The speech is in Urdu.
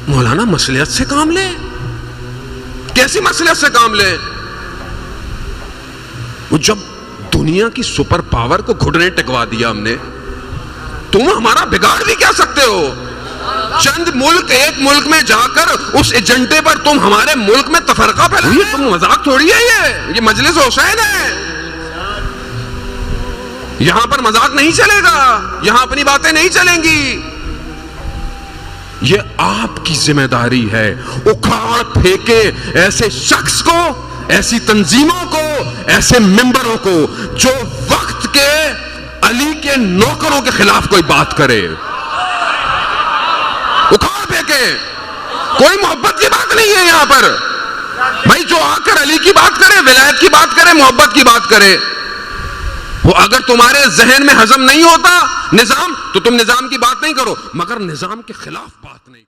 مولانا مصلحت سے کام لے. کیسی مصلحت سے کام لے؟ وہ جب دنیا کی سپر پاور کو گھٹنے ٹکوا دیا ہم نے، تم ہمارا بگاڑ بھی کیا سکتے ہو؟ چند ملک، ایک ملک میں جا کر اس ایجنڈے پر تم ہمارے ملک میں تفرقہ پھیلا، یہ تم مذاق تھوڑی ہے، یہ مجلس حسین ہے. یہاں پر مذاق نہیں چلے گا، یہاں اپنی باتیں نہیں چلیں گی. یہ آپ کی ذمہ داری ہے، اکھاڑ پھینکے ایسے شخص کو، ایسی تنظیموں کو، ایسے ممبروں کو جو وقت کے علی کے نوکروں کے خلاف کوئی بات کرے. اکھاڑ پھینکے. کوئی محبت کی بات نہیں ہے یہاں پر بھائی. جو آ کر علی کی بات کرے، ولایت کی بات کرے، محبت کی بات کرے، وہ اگر تمہارے ذہن میں ہضم نہیں ہوتا نظام، تو تم نظام کی بات نہیں کرو، مگر نظام کے خلاف بات نہیں کرو.